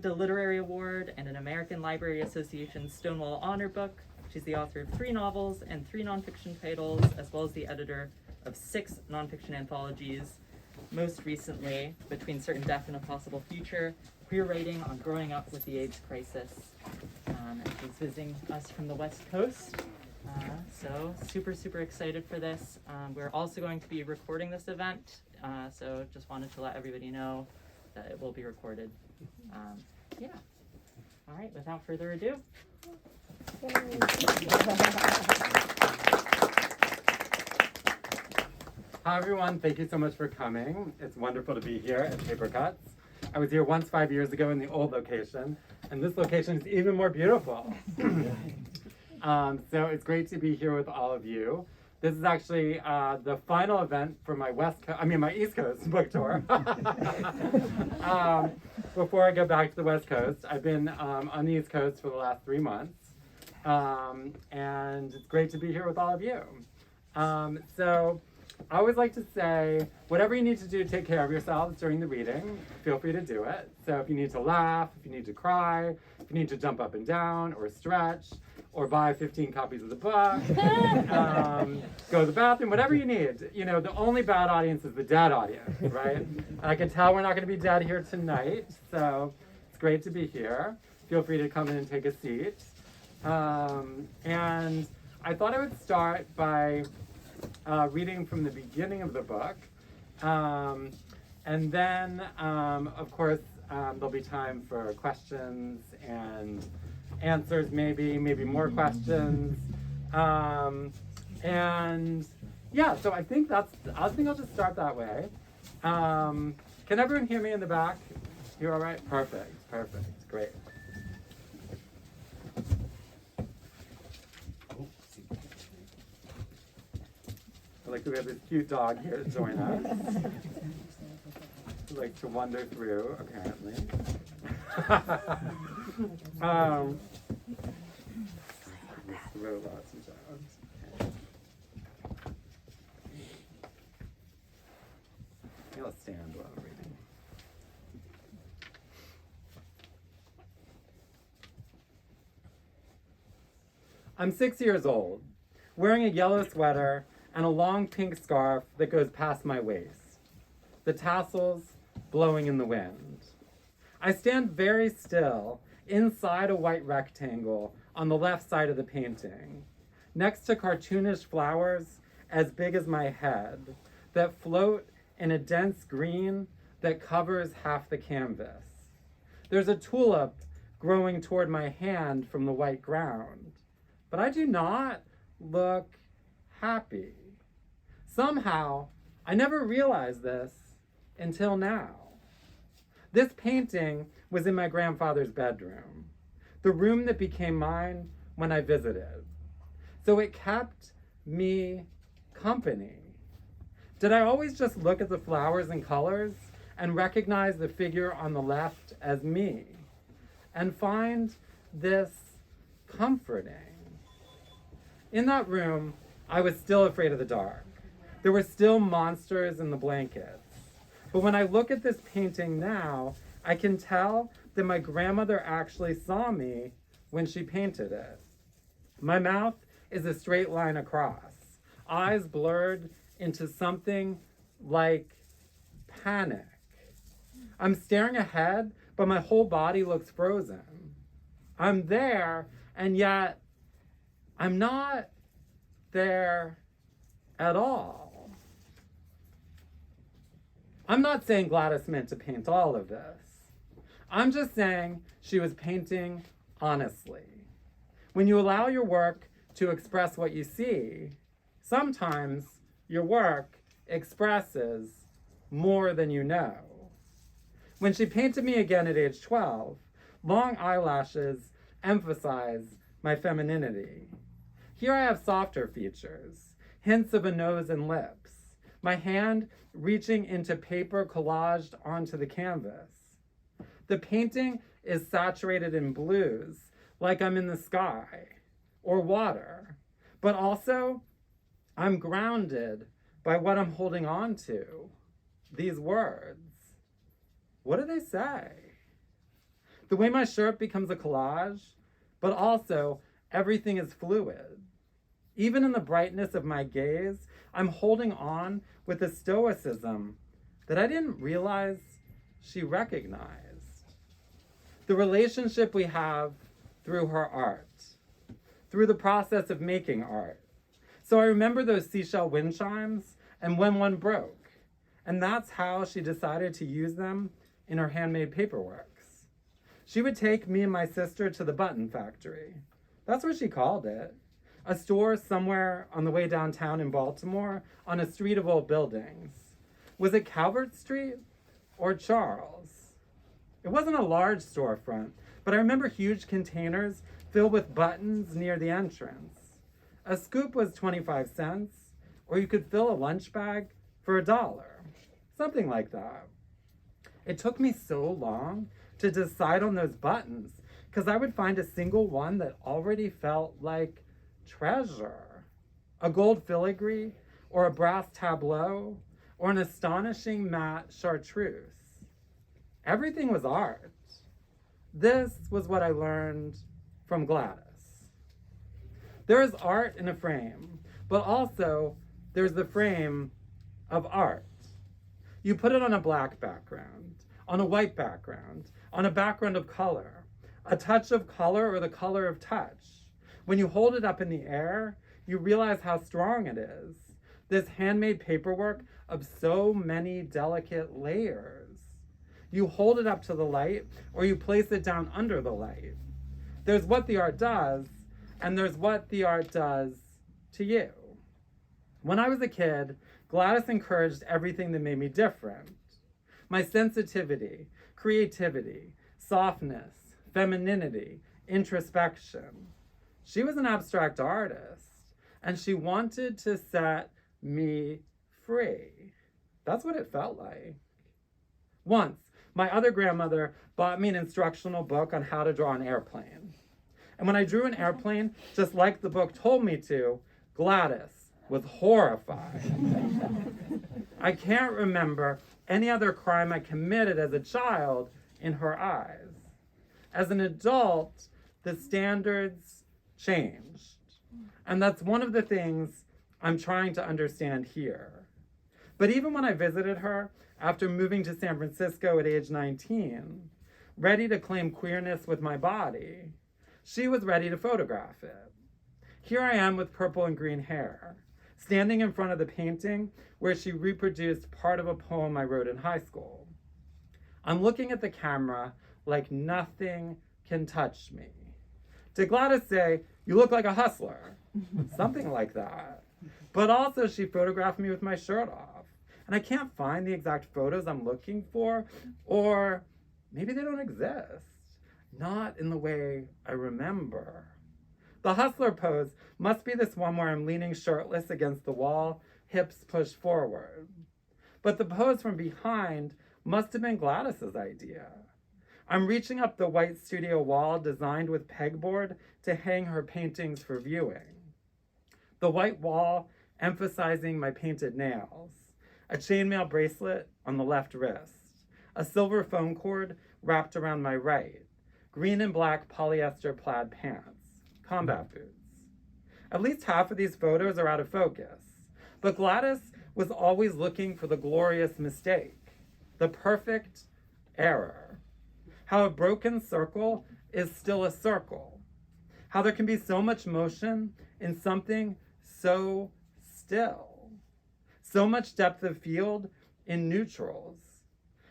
The Literary Award and an American Library Association Stonewall Honor Book. She's the author of 3 novels and 3 nonfiction titles, as well as the editor of 6 nonfiction anthologies. Most recently, Between Certain Death and a Possible Future, queer writing on growing up with the AIDS crisis. And she's visiting us from the West Coast. So super excited for this. We're also going to be recording this event, so just wanted to let everybody know that it will be recorded. Yeah. All right, without further ado. Hi everyone, thank you so much for coming. It's wonderful to be here at Papercuts. I was here once 5 years ago in the old location, and this location is even more beautiful. So it's great to be here with all of you. This is actually the final event for my East Coast book tour. Before I go back to the West Coast, I've been on the East Coast for the last 3 months, and it's great to be here with all of you. So I always like to say, whatever you need to do to take care of yourselves during the reading, feel free to do it. So if you need to laugh, if you need to cry, if you need to jump up and down or stretch, or buy 15 copies of the book, go to the bathroom, whatever you need. You know, the only bad audience is the dead audience, right? And I can tell we're not gonna be dead here tonight, so it's great to be here. Feel free to come in and take a seat. And I thought I would start by reading from the beginning of the book. And then, of course, there'll be time for questions and answers, maybe more questions. And yeah, so I think I'll just start that way. Can everyone hear me in the back? You're all right? Perfect, great. I like that we have this cute dog here to join us. He likes to wander through, apparently. Robots and dogs. Okay, let's stand while I'm reading. I'm 6 years old, wearing a yellow sweater and a long pink scarf that goes past my waist, the tassels blowing in the wind. I stand very still inside a white rectangle on the left side of the painting, next to cartoonish flowers as big as my head that float in a dense green that covers half the canvas. There's a tulip growing toward my hand from the white ground, but I do not look happy. Somehow, I never realized this until now. This painting was in my grandfather's bedroom, the room that became mine when I visited. So it kept me company. Did I always just look at the flowers and colors and recognize the figure on the left as me and find this comforting? In that room, I was still afraid of the dark. There were still monsters in the blankets. But when I look at this painting now, I can tell that my grandmother actually saw me when she painted it. My mouth is a straight line across, eyes blurred into something like panic. I'm staring ahead, but my whole body looks frozen. I'm there, and yet I'm not there at all. I'm not saying Gladys meant to paint all of this. I'm just saying she was painting honestly. When you allow your work to express what you see, sometimes your work expresses more than you know. When she painted me again at age 12, long eyelashes emphasize my femininity. Here I have softer features, hints of a nose and lips, my hand reaching into paper collaged onto the canvas. The painting is saturated in blues, like I'm in the sky or water, but also I'm grounded by what I'm holding on to, these words. What do they say? The way my shirt becomes a collage, but also everything is fluid. Even in the brightness of my gaze, I'm holding on with a stoicism that I didn't realize she recognized. The relationship we have through her art, through the process of making art. So I remember those seashell wind chimes and when one broke. And that's how she decided to use them in her handmade paperworks. She would take me and my sister to the Button Factory. That's what she called it. A store somewhere on the way downtown in Baltimore on a street of old buildings. Was it Calvert Street or Charles? It wasn't a large storefront, but I remember huge containers filled with buttons near the entrance. A scoop was 25 cents, or you could fill a lunch bag for $1. Something like that. It took me so long to decide on those buttons because I would find a single one that already felt like treasure. A gold filigree, or a brass tableau, or an astonishing matte chartreuse. Everything was art. This was what I learned from Gladys. There is art in a frame, but also there's the frame of art. You put it on a black background, on a white background, on a background of color, a touch of color or the color of touch. When you hold it up in the air, you realize how strong it is. This handmade paperwork of so many delicate layers. You hold it up to the light or you place it down under the light. There's what the art does, and there's what the art does to you. When I was a kid, Gladys encouraged everything that made me different. My sensitivity, creativity, softness, femininity, introspection. She was an abstract artist, and she wanted to set me free. That's what it felt like. Once, my other grandmother bought me an instructional book on how to draw an airplane. And when I drew an airplane, just like the book told me to, Gladys was horrified. I can't remember any other crime I committed as a child in her eyes. As an adult, the standards changed. And that's one of the things I'm trying to understand here. But even when I visited her after moving to San Francisco at age 19, ready to claim queerness with my body, she was ready to photograph it. Here I am with purple and green hair, standing in front of the painting where she reproduced part of a poem I wrote in high school. I'm looking at the camera like nothing can touch me. Did Gladys say, "You look like a hustler"? Something like that. But also she photographed me with my shirt off. And I can't find the exact photos I'm looking for, or maybe they don't exist. Not in the way I remember. The hustler pose must be this one where I'm leaning shirtless against the wall, hips pushed forward. But the pose from behind must have been Gladys's idea. I'm reaching up the white studio wall designed with pegboard to hang her paintings for viewing. The white wall emphasizing my painted nails, a chainmail bracelet on the left wrist, a silver phone cord wrapped around my right, green and black polyester plaid pants, combat boots. At least half of these photos are out of focus, but Gladys was always looking for the glorious mistake, the perfect error. How a broken circle is still a circle. How there can be so much motion in something so still. So much depth of field in neutrals.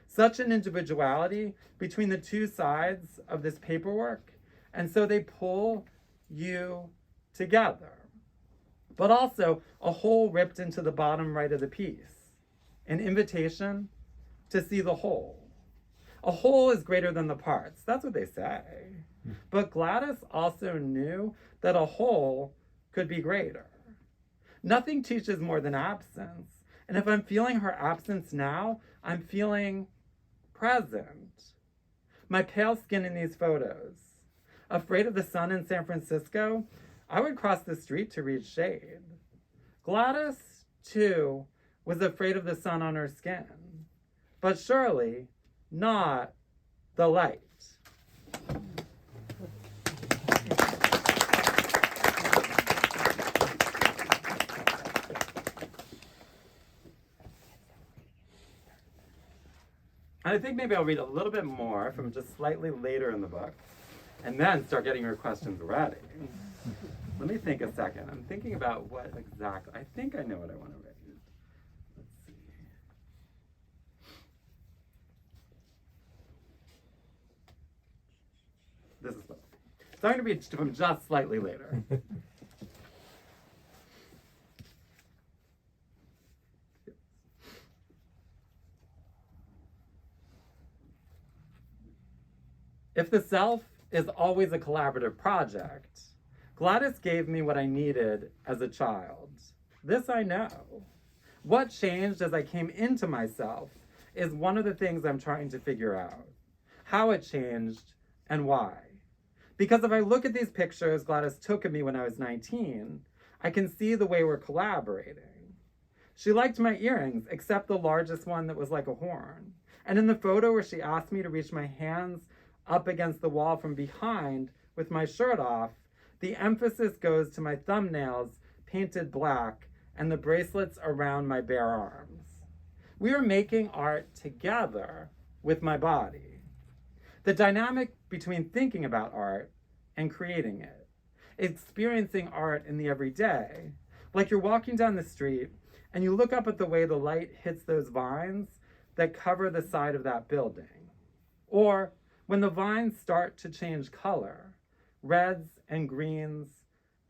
Such an individuality between the two sides of this paperwork, and so they pull you together. But also a hole ripped into the bottom right of the piece. An invitation to see the whole. A whole is greater than the parts. That's what they say. But Gladys also knew that a whole could be greater. Nothing teaches more than absence. And if I'm feeling her absence now, I'm feeling present. My pale skin in these photos. Afraid of the sun in San Francisco, I would cross the street to read shade. Gladys, too, was afraid of the sun on her skin. But surely not the light. I think maybe I'll read a little bit more from just slightly later in the book, and then start getting your questions ready. Let me think a second. I'm thinking about what exactly, I think I know what I want to read. Let's see. This is both. So I'm going to read from just slightly later. If the self is always a collaborative project, Gladys gave me what I needed as a child. This I know. What changed as I came into myself is one of the things I'm trying to figure out. How it changed and why. Because if I look at these pictures Gladys took of me when I was 19, I can see the way we're collaborating. She liked my earrings, except the largest one that was like a horn. And in the photo where she asked me to reach my hands up against the wall from behind with my shirt off, the emphasis goes to my thumbnails painted black and the bracelets around my bare arms. We are making art together with my body. The dynamic between thinking about art and creating it, experiencing art in the everyday, like you're walking down the street and you look up at the way the light hits those vines that cover the side of that building. Or when the vines start to change color, reds and greens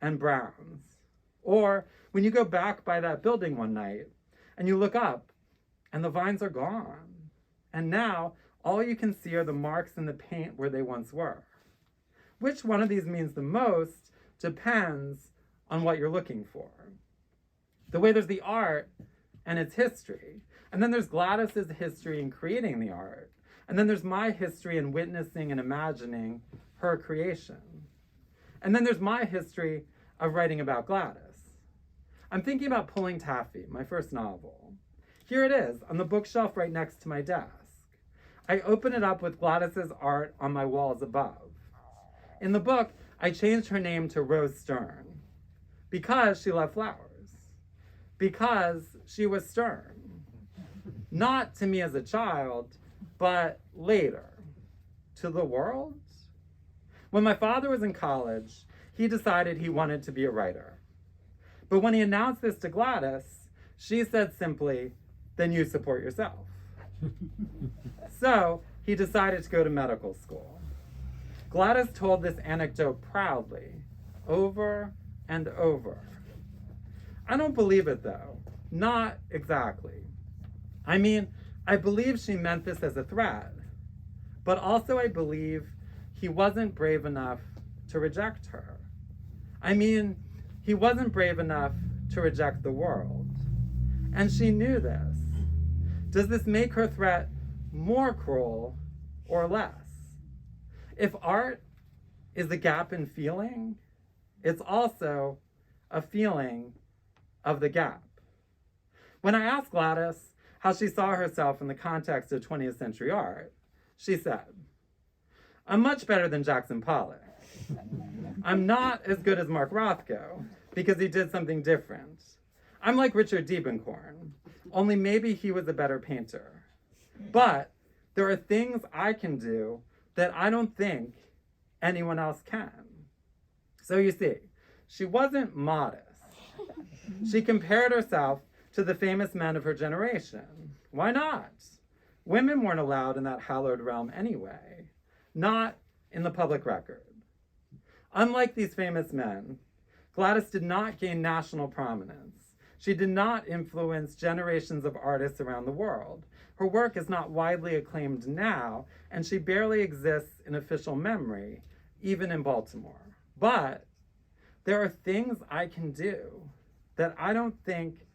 and browns. Or when you go back by that building one night and you look up and the vines are gone. And now all you can see are the marks in the paint where they once were. Which one of these means the most depends on what you're looking for. The way there's the art and its history. And then there's Gladys's history in creating the art. And then there's my history in witnessing and imagining her creation. And then there's my history of writing about Gladys. I'm thinking about Pulling Taffy, my first novel. Here it is, on the bookshelf right next to my desk. I open it up with Gladys's art on my walls above. In the book, I changed her name to Rose Stern because she loved flowers. Because she was stern. Not to me as a child, but later, to the world? When my father was in college, he decided he wanted to be a writer. But when he announced this to Gladys, she said simply, "Then you support yourself." So he decided to go to medical school. Gladys told this anecdote proudly, over and over. I don't believe it though, not exactly. I mean, I believe she meant this as a threat, but also I believe he wasn't brave enough to reject her. I mean, he wasn't brave enough to reject the world. And she knew this. Does this make her threat more cruel or less? If art is the gap in feeling, it's also a feeling of the gap. When I asked Gladys how she saw herself in the context of 20th century art, she said, "I'm much better than Jackson Pollock. I'm not as good as Mark Rothko because he did something different. I'm like Richard Diebenkorn, only maybe he was a better painter. But there are things I can do that I don't think anyone else can." So you see, she wasn't modest. She compared herself to the famous men of her generation. Why not? Women weren't allowed in that hallowed realm anyway, not in the public record. Unlike these famous men, Gladys did not gain national prominence. She did not influence generations of artists around the world. Her work is not widely acclaimed now, and she barely exists in official memory, even in Baltimore. But there are things I can do that I don't think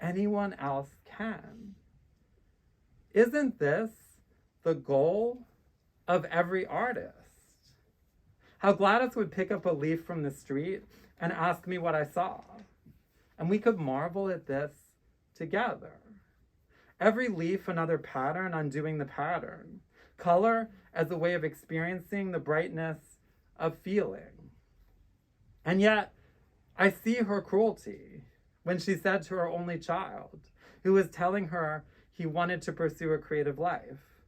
anyone else can. Isn't this the goal of every artist? How Gladys would pick up a leaf from the street and ask me what I saw, and we could marvel at this together. Every leaf another pattern undoing the pattern. Color as a way of experiencing the brightness of feeling. And yet, I see her cruelty when she said to her only child, who was telling her he wanted to pursue a creative life,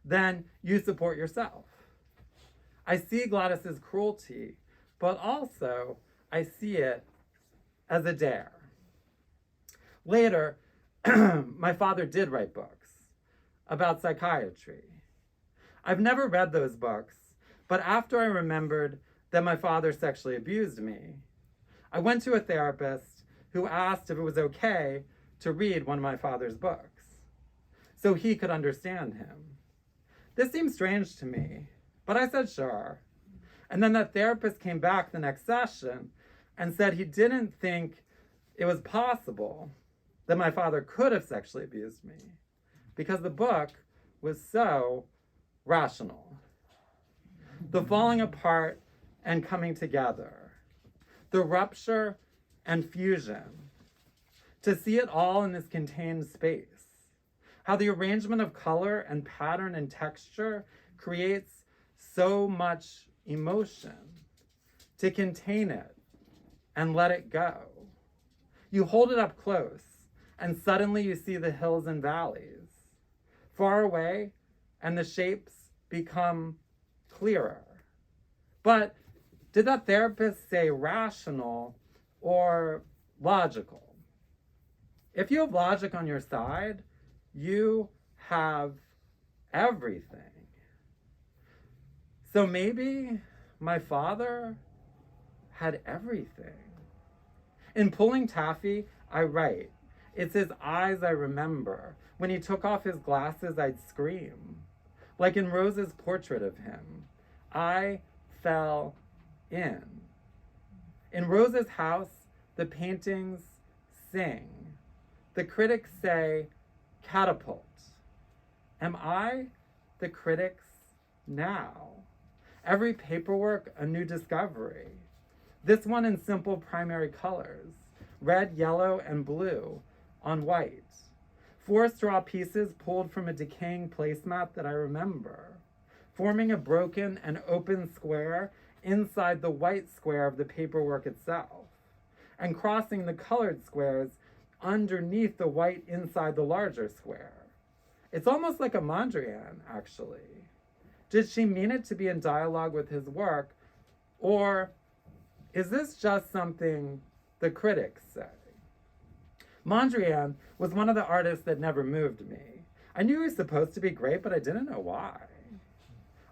then you support yourself. I see Gladys's cruelty, but also I see it as a dare. Later, my father did write books about psychiatry. I've never read those books, but after I remembered that my father sexually abused me, I went to a therapist who asked if it was okay to read one of my father's books so he could understand him. This seemed strange to me, but I said sure. And then that therapist came back the next session and said he didn't think it was possible that my father could have sexually abused me because the book was so rational. The falling apart and coming together, the rupture and fusion, to see it all in this contained space, how the arrangement of color and pattern and texture creates so much emotion, to contain it and let it go. You hold it up close, and suddenly you see the hills and valleys, far away, and the shapes become clearer. But did that therapist say rational or logical? If you have logic on your side, you have everything. So maybe my father had everything. In Pulling Taffy, I write, it's his eyes I remember. When he took off his glasses, I'd scream. Like in Rose's portrait of him, I fell in. In Rose's house, the paintings sing. The critics say, catapult. Am I the critics now? Every paperwork, a new discovery. This one in simple primary colors, red, yellow, and blue on white. 4 straw pieces pulled from a decaying placemat that I remember, forming a broken and open square inside the white square of the paperwork itself, and crossing the colored squares underneath the white inside the larger square. It's almost like a Mondrian, actually. Did she mean it to be in dialogue with his work, or is this just something the critics say? Mondrian was one of the artists that never moved me. I knew he was supposed to be great, but I didn't know why.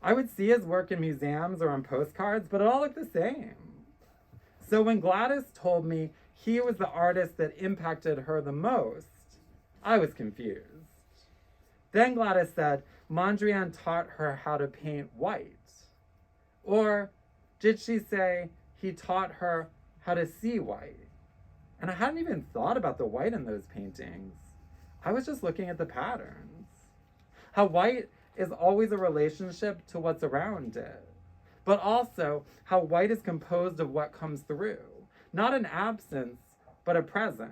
I would see his work in museums or on postcards, but it all looked the same. So when Gladys told me he was the artist that impacted her the most, I was confused. Then Gladys said Mondrian taught her how to paint white. Or did she say he taught her how to see white? And I hadn't even thought about the white in those paintings. I was just looking at the patterns. How white is always a relationship to what's around it, but also how white is composed of what comes through. Not an absence, but a presence.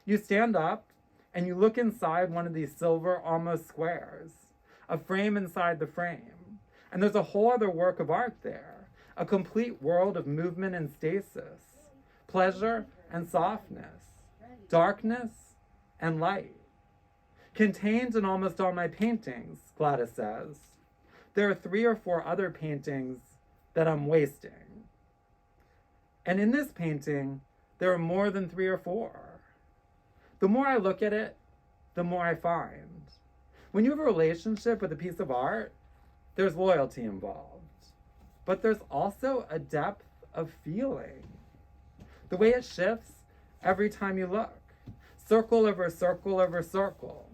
You stand up and you look inside one of these silver almost squares, a frame inside the frame. And there's a whole other work of art there, a complete world of movement and stasis, pleasure and softness, darkness and light. Contained in almost all my paintings, Gladys says, there are 3 or 4 other paintings that I'm wasting. And in this painting, there are more than 3 or 4. The more I look at it, the more I find. When you have a relationship with a piece of art, there's loyalty involved, but there's also a depth of feeling. The way it shifts every time you look, circle over circle over circle.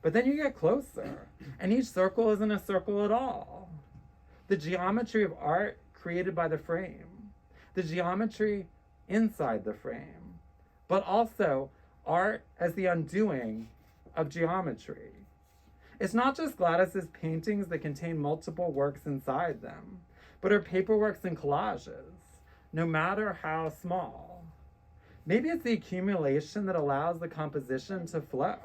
But then you get closer, and each circle isn't a circle at all. The geometry of art created by the frame, the geometry inside the frame, but also art as the undoing of geometry. It's not just Gladys's paintings that contain multiple works inside them, but her paperworks and collages, no matter how small. Maybe it's the accumulation that allows the composition to flow.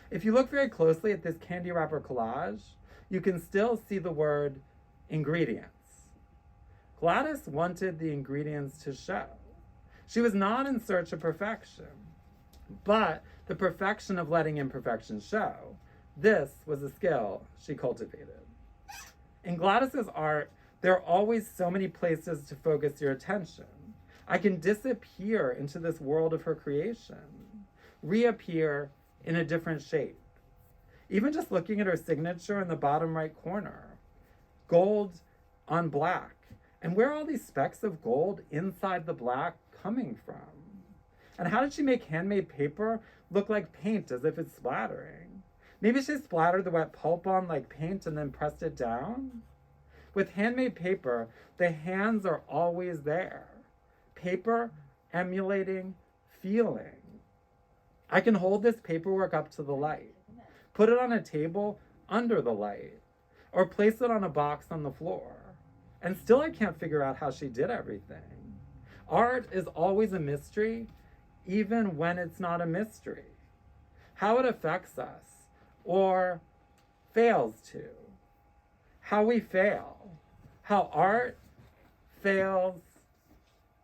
If you look very closely at this candy wrapper collage, you can still see the word ingredients. Gladys wanted the ingredients to show. She was not in search of perfection, but the perfection of letting imperfection show, This was a skill she cultivated. In Gladys's art, there are always so many places to focus your attention. I can disappear into this world of her creation, reappear in a different shape. Even just looking at her signature in the bottom right corner, gold on black. And where are all these specks of gold inside the black coming from? And how did she make handmade paper look like paint as if it's splattering? Maybe she splattered the wet pulp on like paint and then pressed it down? With handmade paper, the hands are always there. Paper emulating feeling. I can hold this paperwork up to the light, put it on a table under the light, or place it on a box on the floor. And still I can't figure out how she did everything. Art is always a mystery, even when it's not a mystery. How it affects us, or fails to. How we fail. How art fails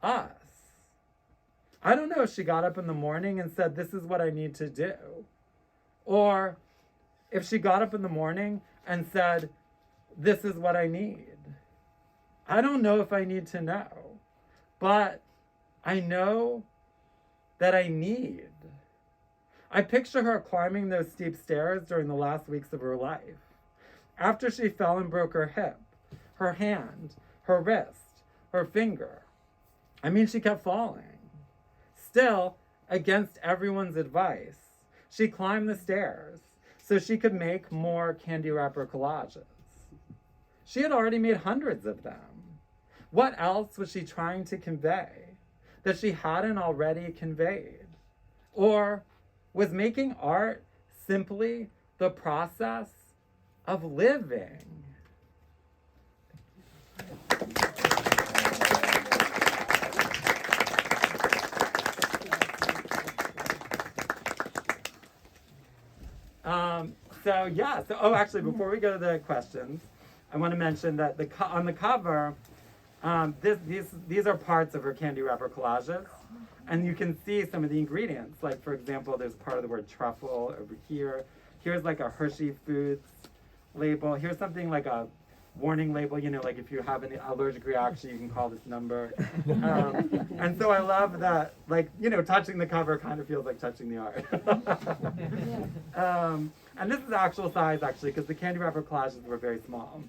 us. I don't know if she got up in the morning and said, this is what I need to do. Or if she got up in the morning and said, this is what I need. I don't know if I need to know, but I know that I need. I picture her climbing those steep stairs during the last weeks of her life. After she fell and broke her hip, her hand, her wrist, her finger. I mean, she kept falling. Still, against everyone's advice, she climbed the stairs so she could make more candy wrapper collages. She had already made hundreds of them. What else was she trying to convey that she hadn't already conveyed? Or was making art simply the process of living? Actually, before we go to the questions, I want to mention that on the cover, these are parts of her candy wrapper collages, and you can see some of the ingredients. Like, for example, there's part of the word truffle over here. Here's like a Hershey Foods label. Here's something like a warning label, like if you have an allergic reaction, you can call this number. And so I love that, touching the cover kind of feels like touching the art. And this is actual size, actually, because the candy wrapper collages were very small.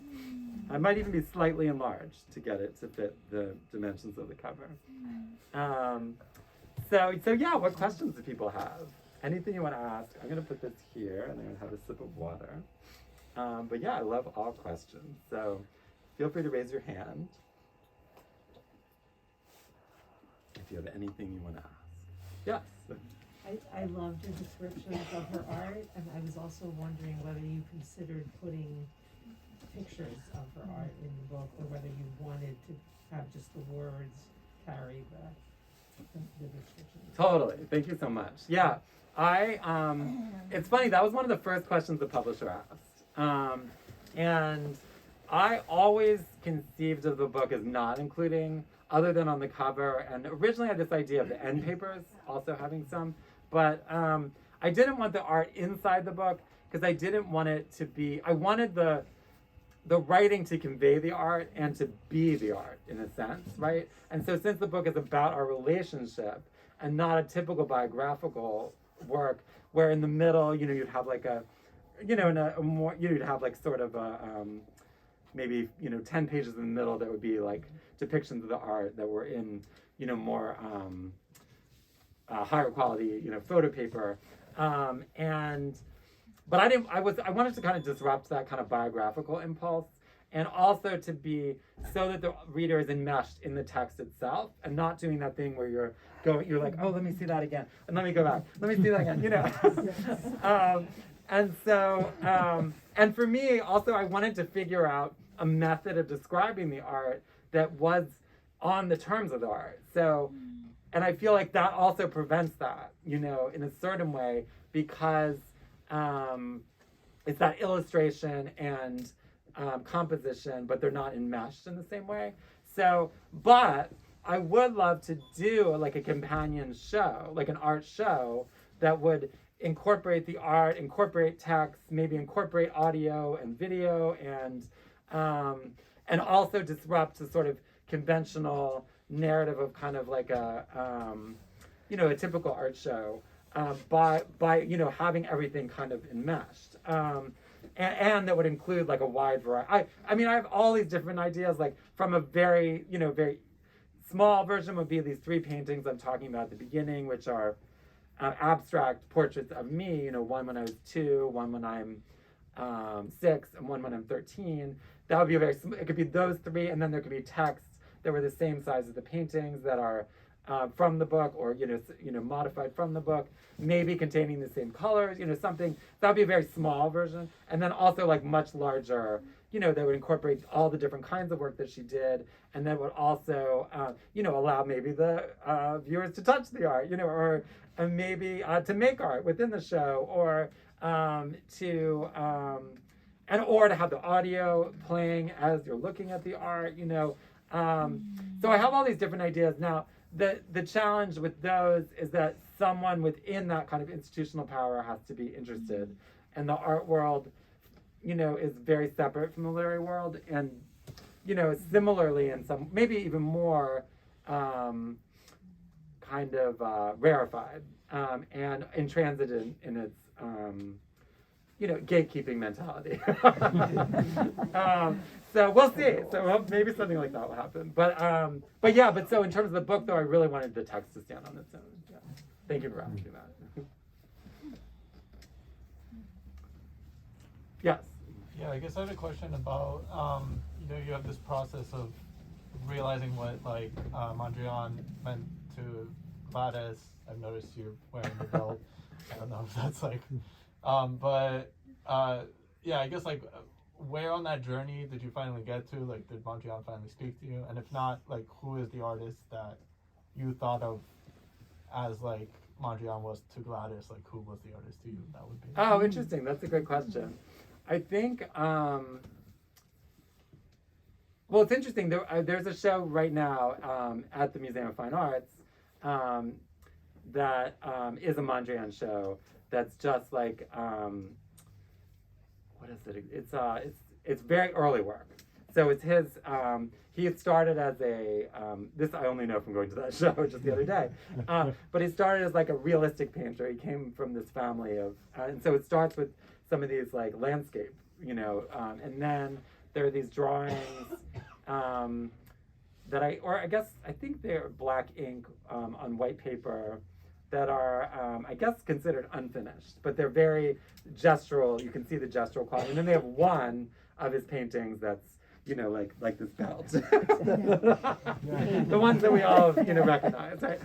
I might even be slightly enlarged to get it to fit the dimensions of the cover. What questions do people have? Anything you want to ask? I'm going to put this here, and I'm going to have a sip of water. I love all questions, so feel free to raise your hand if you have anything you want to ask. Yes? I loved your descriptions of her art, and I was also wondering whether you considered putting pictures of her art in the book, or whether you wanted to have just the words carry the descriptions. Totally. Thank you so much. Yeah. It's funny, that was one of the first questions the publisher asked. And I always conceived of the book as not including, other than on the cover, and originally I had this idea of the end papers also having some, but I didn't want the art inside the book because I didn't want it to be, I wanted the writing to convey the art and to be the art in a sense, right? And so since the book is about our relationship and not a typical biographical work where in the middle, you'd have like you'd have like sort of a, maybe, 10 pages in the middle that would be like depictions of the art that were in, more higher quality, photo paper. But I wanted to kind of disrupt that kind of biographical impulse, and also to be so that the reader is enmeshed in the text itself and not doing that thing where you're like, oh, let me see that again, and let me go back, let me see that again, and for me, also, I wanted to figure out a method of describing the art that was on the terms of the art. So, and I feel like that also prevents that, in a certain way, because it's that illustration and composition, but they're not enmeshed in the same way. So, but I would love to do like a companion show, like an art show that would incorporate the art, incorporate text, maybe incorporate audio and video, and also disrupt the sort of conventional narrative of kind of like a a typical art show by having everything kind of enmeshed. And that would include like a wide variety. I mean, I have all these different ideas, like from a very, very small version would be these 3 paintings I'm talking about at the beginning, which are abstract portraits of me, one when I was 2, one when I'm 6, and one when I'm 13. That would be it could be those 3, and then there could be texts that were the same size as the paintings that are from the book, or modified from the book, maybe containing the same colors, something that would be a very small version, and then also like much larger, that would incorporate all the different kinds of work that she did, and that would also allow maybe the viewers to touch the art, or maybe to make art within the show, or to have the audio playing as you're looking at the art, so I have all these different ideas. Now, the challenge with those is that someone within that kind of institutional power has to be interested. And the art world, is very separate from the literary world. And, similarly in some, maybe even more kind of rarefied and intransitant in its, gatekeeping mentality. So we'll see. So maybe something like that will happen. But so in terms of the book, though, I really wanted the text to stand on its own. Yeah. Thank you for asking that. Yes. Yeah, I guess I had a question about you have this process of realizing what Mondrian meant to Gladys. I've noticed you're wearing the belt. I don't know if that's I guess where on that journey did you finally get to? Like, did Mondrian finally speak to you? And if not, who is the artist that you thought of as Mondrian was to Gladys? Who was the artist to you? That would be. Oh, interesting. That's a great question. I think, well, it's interesting. There's a show right now at the Museum of Fine Arts that is a Mondrian show. That's just what is it? It's very early work. So it's his. He had started as a. This I only know from going to that show just the other day. But he started as a realistic painter. He came from this family of, and so it starts with some of these landscape, and then there are these drawings that I think they're black ink on white paper that are, I guess, considered unfinished, but they're very gestural. You can see the gestural quality. And then they have one of his paintings that's, like this belt. The ones that we all, recognize, right?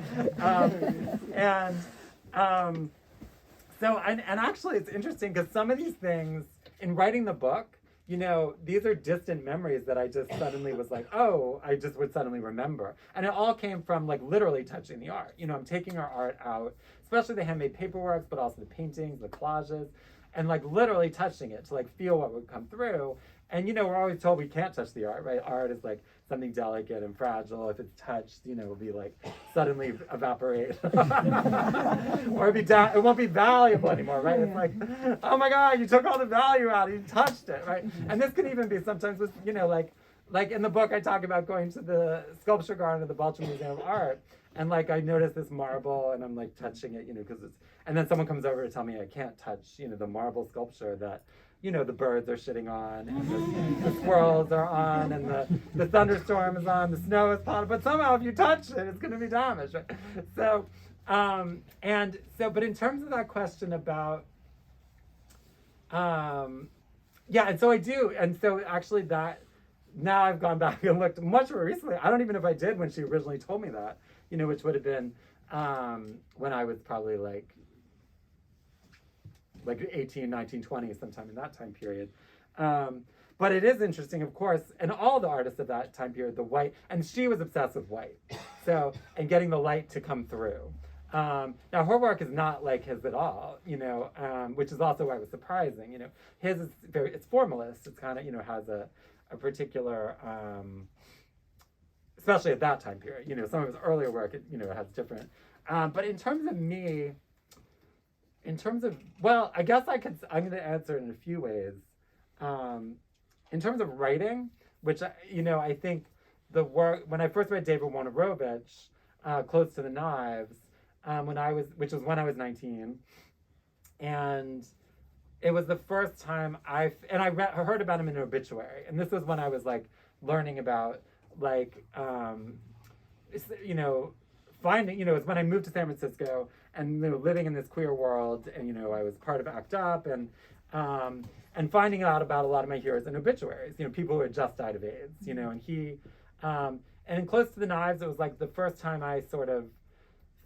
So actually it's interesting because some of these things, in writing the book, these are distant memories that I just suddenly was I just would suddenly remember. And it all came from literally touching the art. I'm taking our art out, especially the handmade paperworks, but also the paintings, the collages, and literally touching it to feel what would come through. And we're always told we can't touch the art, right? Art is something delicate and fragile. If it's touched, it'll be suddenly evaporate. Or it won't be valuable anymore, right? It's oh my God, you took all the value out, you touched it, right? And this can even be sometimes with, like in the book I talk about going to the sculpture garden of the Baltimore Museum of Art, and I noticed this marble and I'm touching it, because it's, and then someone comes over to tell me I can't touch, the marble sculpture that, the birds are shitting on, and the squirrels are on, and the thunderstorm is on, the snow is falling, but somehow if you touch it, it's going to be damaged, right? So, but in terms of that question about, and so I do, and so actually that, now I've gone back and looked much more recently. I don't even know if I did when she originally told me that, which would have been when I was probably 18, 19, 20, sometime in that time period. But it is interesting, of course, and all the artists of that time period, the white, and she was obsessed with white. So, and getting the light to come through. Now her work is not like his at all, which is also why it was surprising. His is it's formalist. It's kind of, has a particular, especially at that time period, some of his earlier work, it has different. But in terms of me, in terms of, well, I guess I'm going to answer it in a few ways. In terms of writing, which, I think the work, when I first read David Wojnarowicz, Close to the Knives, which was when I was 19, and it was the first time I heard about him in an obituary, and this was when I was like learning about finding, it's when I moved to San Francisco and living in this queer world, and I was part of ACT UP, and finding out about a lot of my heroes in obituaries, people who had just died of AIDS, and he, and in Close to the Knives, it was like the first time I sort of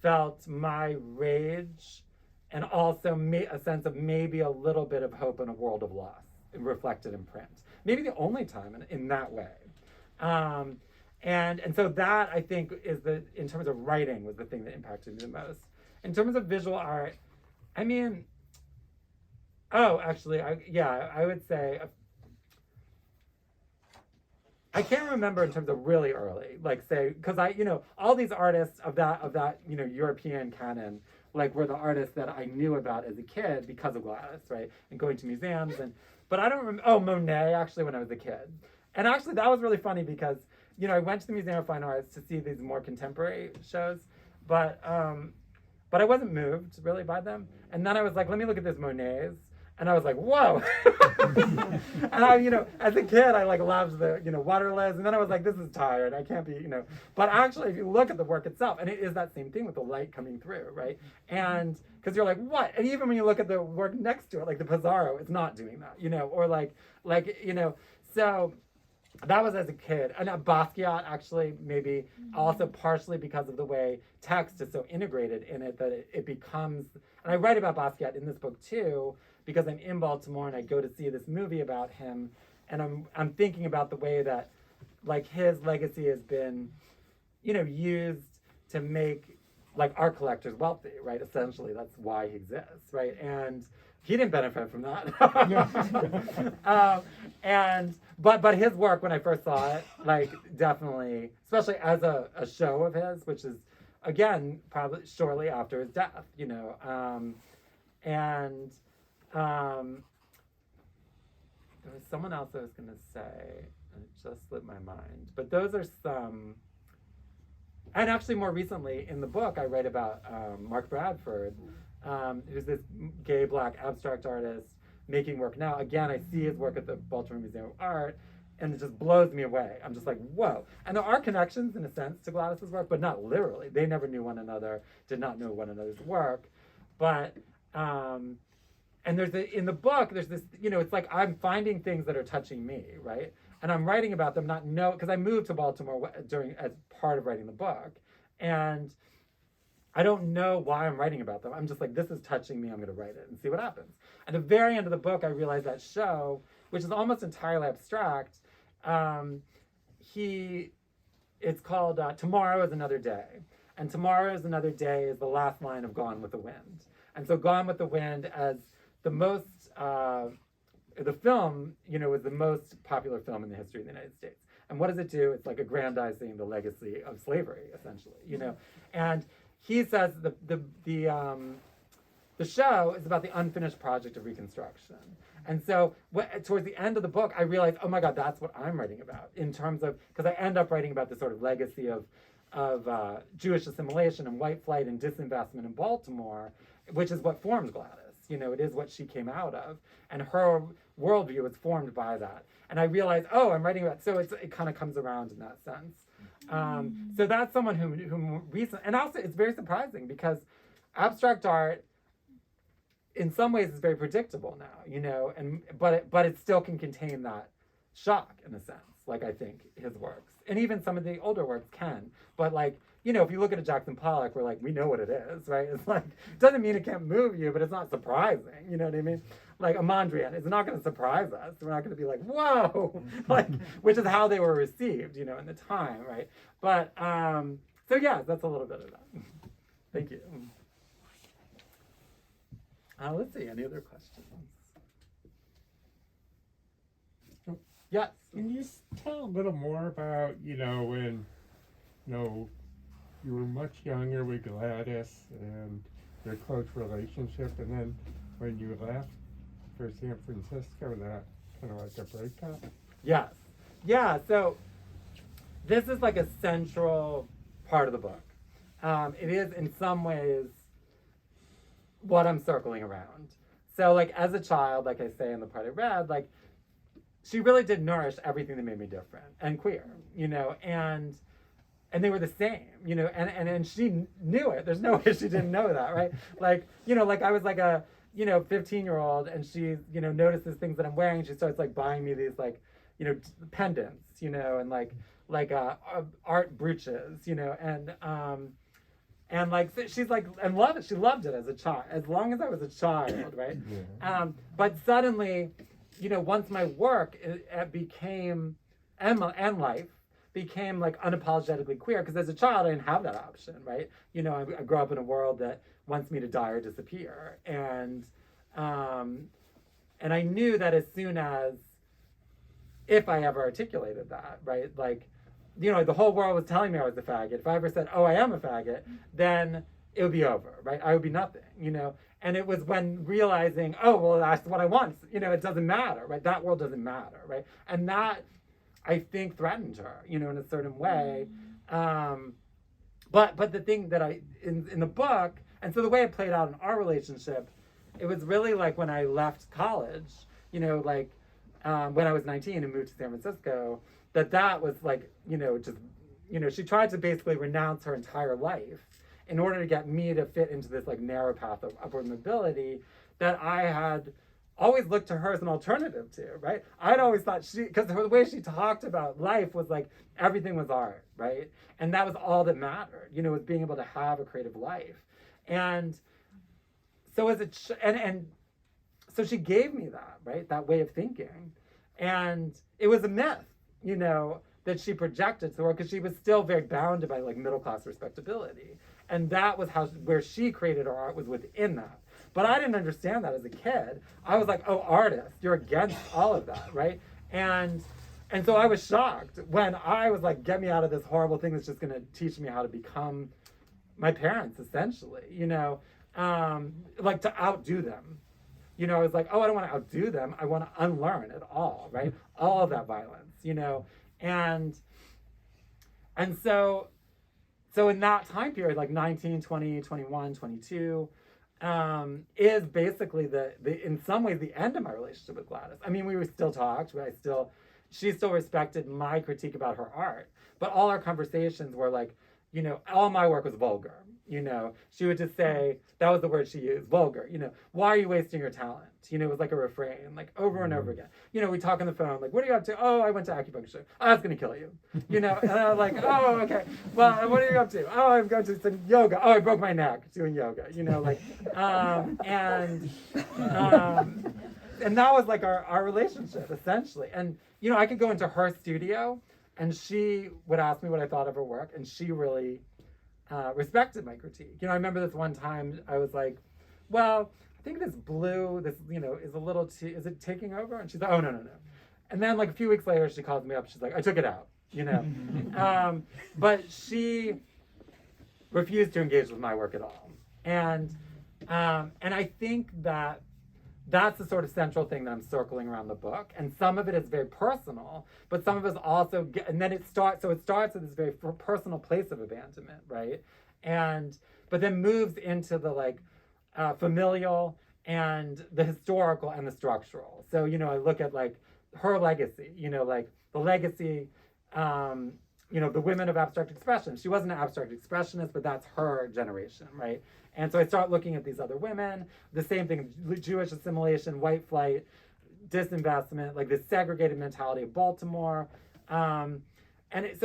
felt my rage and also a sense of maybe a little bit of hope in a world of loss reflected in print. Maybe the only time in that way. And so that, I think, in terms of writing, was the thing that impacted me the most. In terms of visual art, I mean, I would say, I can't remember in terms of really early, because all these artists of that European canon, were the artists that I knew about as a kid because of Gladys, right? And going to museums, but I don't remember, Monet, actually, when I was a kid. And actually, that was really funny because, I went to the Museum of Fine Arts to see these more contemporary shows, but I wasn't moved really by them. And then I was like, let me look at this Monet's. And I was like, whoa. And I, as a kid, I loved the, waterless. And then I was like, this is tired. I can't be, But actually, if you look at the work itself, and it is that same thing with the light coming through, right? And because you're like, what? And even when you look at the work next to it, like the Pizarro, it's not doing that, or so that was as a kid. And Basquiat, actually, maybe also partially because of the way text is so integrated in it that it becomes, and I write about Basquiat in this book too, because I'm in Baltimore and I go to see this movie about him, and I'm thinking about the way that his legacy has been, used to make art collectors wealthy, right? Essentially, that's why he exists, right? And he didn't benefit from that. But his work, when I first saw it, definitely, especially as a show of his, which is again probably shortly after his death, there was someone else I was going to say, and it just slipped my mind. But those are some. And actually, more recently in the book, I write about Mark Bradford, who's this gay black abstract artist making work now. Again, I see his work at the Baltimore Museum of Art, and it just blows me away. I'm just like, whoa. And there are connections, in a sense, to Gladys's work, but not literally. They never knew one another, did not know one another's work. But and in the book, there's this, it's like I'm finding things that are touching me, right? And I'm writing about them, because I moved to Baltimore as part of writing the book. And I don't know why I'm writing about them. I'm just like, this is touching me, I'm gonna write it and see what happens. At the very end of the book, I realized that show, which is almost entirely abstract, it's called Tomorrow is Another Day. And Tomorrow is Another Day is the last line of Gone with the Wind. And so Gone with the Wind, as the most, the film, was the most popular film in the history of the United States. And what does it do? It's like aggrandizing the legacy of slavery, essentially, And he says the show is about the unfinished project of Reconstruction. And so towards the end of the book, I realized, oh my God, that's what I'm writing about in terms of, because I end up writing about this sort of legacy of Jewish assimilation and white flight and disinvestment in Baltimore, which is what forms Gladys. It is what she came out of. And her worldview is formed by that. And I realized, I'm writing about, so it kind of comes around in that sense. So that's someone who recently, and also it's very surprising because abstract art, in some ways, is very predictable now, but it still can contain that shock in a sense, I think his works, and even some of the older works can. But if you look at a Jackson Pollock, we're we know what it is, right? It's it doesn't mean it can't move you, but it's not surprising. You know what I mean? A Mondrian, it's not going to surprise us. We're not going to be whoa, which is how they were received, in the time, right? But so yeah, that's a little bit of that. Thank you. Let's see, any other questions? Yes. Can you tell a little more about, when, you were much younger with Gladys, and your close relationship, and then when you left for San Francisco, that kind of like a breakup. Yes. Yeah, so this is like a central part of the book. It is in some ways what I'm circling around. So like as a child, like I say in the part I read, like she really did nourish everything that made me different and queer, you know, and they were the same, you know, and she knew it. There's no way she didn't know that, right? Like, you know, like I was like a, you know, 15-year-old and she, you know, notices things that I'm wearing. She starts like buying me these like, you know, pendants, you know, and like art brooches, you know, and like she's like and loved it. She loved it as a child, as long as I was a child, right? Yeah. But suddenly, you know, once my work it became and life became like unapologetically queer, because as a child I didn't have that option, right? You know, I grew up in a world that wants me to die or disappear, and I knew that as soon as if I ever articulated that, right, like, you know, the whole world was telling me I was a faggot. If I ever said, oh, I am a faggot, then it would be over, right? I would be nothing, you know? And it was when realizing, oh, well, that's what I want. You know, it doesn't matter, right? That world doesn't matter, right? And that, I think, threatened her, you know, in a certain way. But the thing that in the book, and so the way it played out in our relationship, it was really like when I left college, you know, like when I was 19 and moved to San Francisco, that was like, you know, just, you know, she tried to basically renounce her entire life in order to get me to fit into this like narrow path of upward mobility that I had always looked to her as an alternative to, right? I'd always thought because the way she talked about life was like everything was art, right? And that was all that mattered, you know, was being able to have a creative life. And so so she gave me that, right? That way of thinking. And it was a myth, you know, that she projected to the world because she was still very bounded by like middle class respectability. And that was where she created her art, was within that. But I didn't understand that as a kid. I was like, oh, artist, you're against all of that, right? And so I was shocked when I was like, get me out of this horrible thing that's just gonna teach me how to become my parents, essentially, you know, like to outdo them. You know, I was like, oh, I don't want to outdo them. I want to unlearn it all, right? All of that violence, you know, and so in that time period, like 19, 20, 21, 22, is basically the in some ways the end of my relationship with Gladys. I mean, we were still talked, but she still respected my critique about her art, but all our conversations were like, you know, all my work was vulgar. You know, she would just say, that was the word she used, vulgar. You know, why are you wasting your talent? You know, it was like a refrain, like over and over again. You know, we talk on the phone, like, what are you up to? Oh, I went to acupuncture. Oh, that's going to kill you. You know, and I was like, oh, okay. Well, what are you up to? Oh, I'm going to some yoga. Oh, I broke my neck doing yoga. You know, like, and that was like our relationship, essentially. And, you know, I could go into her studio and she would ask me what I thought of her work, and she really respected my critique. You know, I remember this one time I was like, well, I think this blue, this, you know, is a little too, is it taking over? And she's like, oh, no. And then like a few weeks later, she calls me up. She's like, I took it out, you know. But she refused to engage with my work at all. And I think that's the sort of central thing that I'm circling around the book. And some of it is very personal, but some of it is also, and then it starts at this very personal place of abandonment, right? But then moves into the like familial and the historical and the structural. So, you know, I look at like her legacy, you know, like the legacy, you know, the women of abstract expression. She wasn't an abstract expressionist, but that's her generation, right? And so I start looking at these other women, the same thing, Jewish assimilation, white flight, disinvestment, like this segregated mentality of Baltimore. So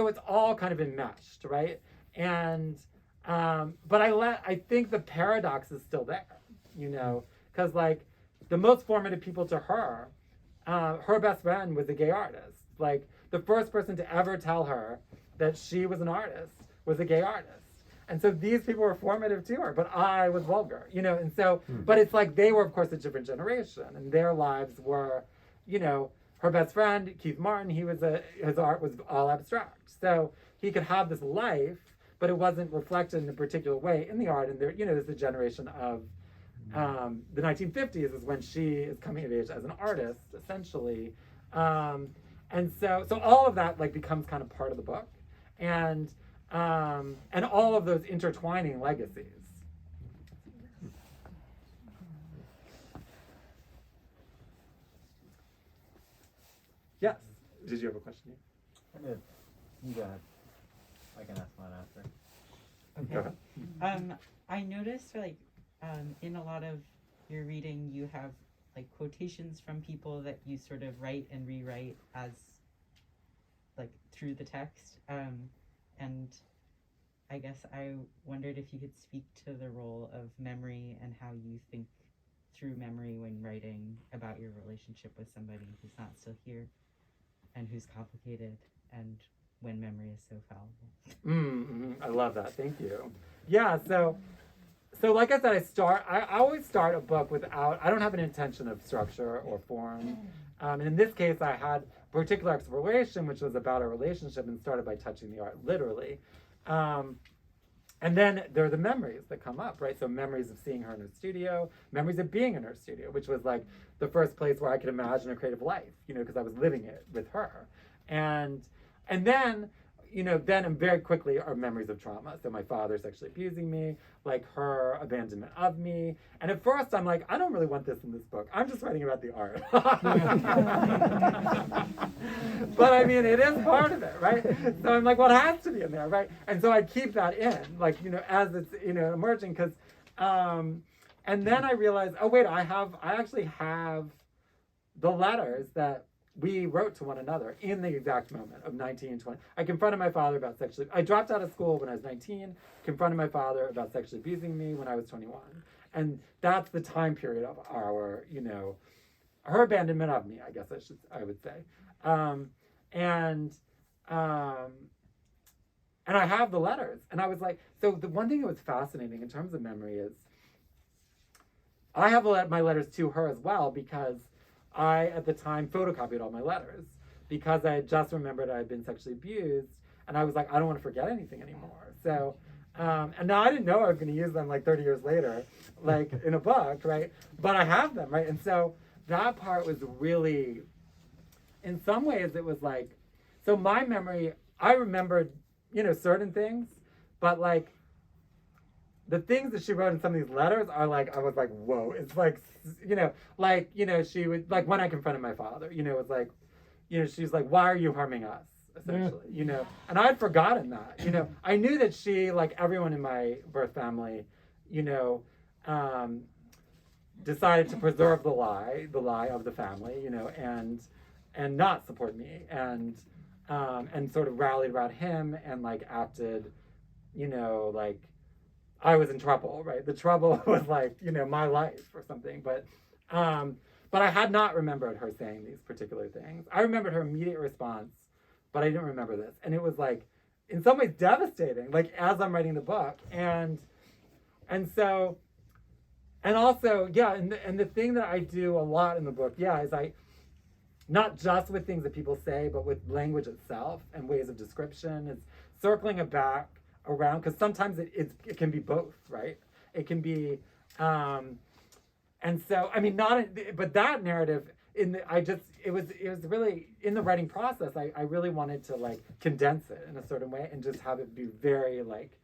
it's all kind of enmeshed, right? And, but I think the paradox is still there, you know, because like the most formative people to her, her best friend was a gay artist. Like the first person to ever tell her that she was an artist was a gay artist. And so these people were formative to her, but I was vulgar, you know, and so, but it's like they were, of course, a different generation, and their lives were, you know, her best friend, Keith Martin, his art was all abstract. So he could have this life, but it wasn't reflected in a particular way in the art. And there, there's the generation of the 1950s is when she is coming of age as an artist, essentially. And so all of that like becomes kind of part of the book, and all of those intertwining legacies. Yes. Did you have a question? You go ahead. I can ask one after. Go ahead. I noticed in a lot of your reading you have like quotations from people that you sort of write and rewrite as like through the text. And I guess I wondered if you could speak to the role of memory and how you think through memory when writing about your relationship with somebody who's not still here and who's complicated, and when memory is so fallible. I love that. Thank you. Yeah. So like I said, I always start a book I don't have an intention of structure or form. And in this case, I had a particular exploration, which was about a relationship, and started by touching the art, literally. And then there are the memories that come up, right? So memories of seeing her in her studio, memories of being in her studio, which was like the first place where I could imagine a creative life, because I was living it with her. And then, then very quickly are memories of trauma. So my father sexually abusing me, like her abandonment of me. And at first I'm like, I don't really want this in this book. I'm just writing about the art. But I mean, it is part of it, right? So I'm like, well, it has to be in there, right? And so I keep that in, like, as it's, emerging, because, and then I realized, oh wait, I actually have the letters that we wrote to one another in the exact moment of 19 and 20. I confronted my father about I dropped out of school when I was 19, confronted my father about sexually abusing me when I was 21. And that's the time period of our, her abandonment of me, I guess I would say. And I have the letters. And I was like, so the one thing that was fascinating in terms of memory is I have my letters to her as well, because I, at the time, photocopied all my letters because I had just remembered I had been sexually abused, and I was like, I don't want to forget anything anymore. So, and now I didn't know I was going to use them like 30 years later, like in a book, right? But I have them, right? And so that part was really, in some ways, it was like, so my memory, I remembered, certain things, but like, the things that she wrote in some of these letters are like, I was like, whoa. It's like, she would, like when I confronted my father, it was like, she's like, why are you harming us? Essentially, and I'd forgotten that, I knew that she, like everyone in my birth family, decided to preserve the lie of the family, and not support me, and sort of rallied around him and like acted, like I was in trouble, right? The trouble was like, my life or something. But I had not remembered her saying these particular things. I remembered her immediate response, but I didn't remember this. And it was like, in some ways devastating, like as I'm writing the book. And so, and also, yeah, and the thing that I do a lot in the book, is I, not just with things that people say, but with language itself and ways of description, is circling it back around, because sometimes it can be both, right? It can be, and so I mean, but that narrative it was really in the writing process. I really wanted to like condense it in a certain way and just have it be very like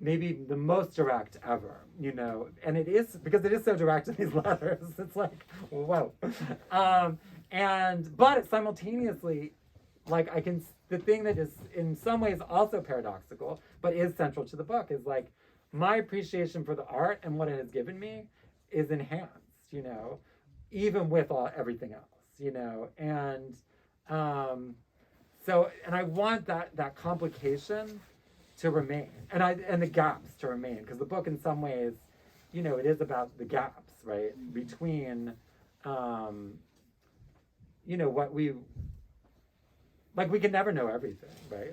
maybe the most direct ever, and it is, because it is so direct in these letters. It's like whoa, but it simultaneously, like the thing that is in some ways also paradoxical, but is central to the book, is like my appreciation for the art and what it has given me is enhanced, even with everything else, and so, and I want that complication to remain, and the gaps to remain, because the book in some ways, it is about the gaps, right, between, what we, like, we can never know everything, right?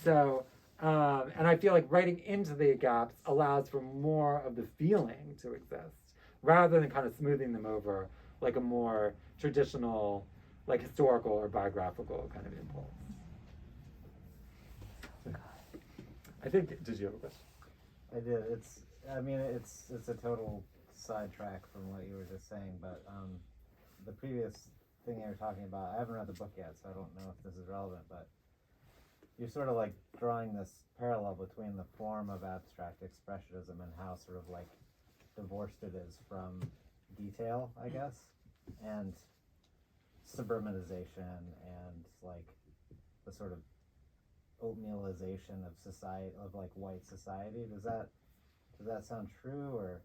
So, and I feel like writing into the gaps allows for more of the feeling to exist, rather than kind of smoothing them over like a more traditional, like historical or biographical kind of impulse. I think, did you have a question? I did. It's a total sidetrack from what you were just saying, but the previous thing you were talking about, I haven't read the book yet, so I don't know if this is relevant, but you're sort of like drawing this parallel between the form of abstract expressionism and how sort of like divorced it is from detail, I guess, and suburbanization and like the sort of oatmealization of society, of like white society. Does that sound true, or?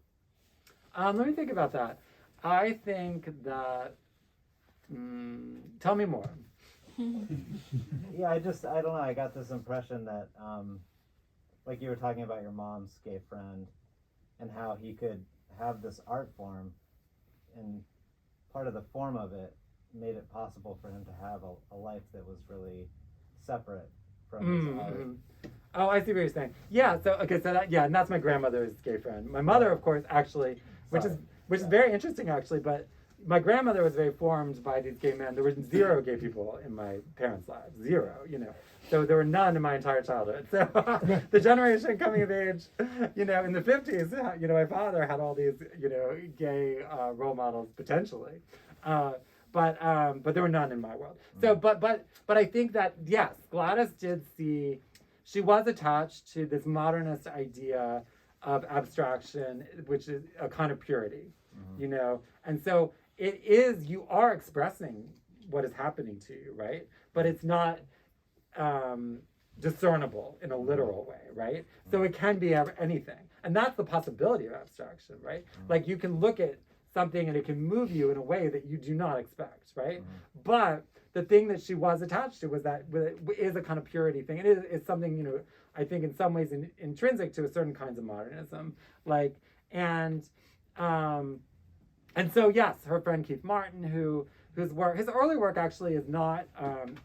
Let me think about that. I think that. Tell me more. Yeah, I don't know. I got this impression that, like you were talking about your mom's gay friend, and how he could have this art form, and part of the form of it made it possible for him to have a life that was really separate from his art. Oh, I see what you're saying. Yeah. So okay. So and that's my grandmother's gay friend. My mother, of course, actually, which is very interesting, actually. But my grandmother was very formed by these gay men. There were 0 gay people in my parents' lives. 0. So there were none in my entire childhood. So the generation coming of age, in the 50s, my father had all these, gay role models potentially. But there were none in my world. So, but I think that, yes, Gladys did see, she was attached to this modernist idea of abstraction, which is a kind of purity, and so it is, you are expressing what is happening to you, right? But it's not discernible in a literal way, right? So it can be anything. And that's the possibility of abstraction, right? Like you can look at something and it can move you in a way that you do not expect, right? But the thing that she was attached to was that is a kind of purity thing. It's something, I think in some ways intrinsic to a certain kinds of modernism. And so yes, her friend Keith Martin, his early work actually is not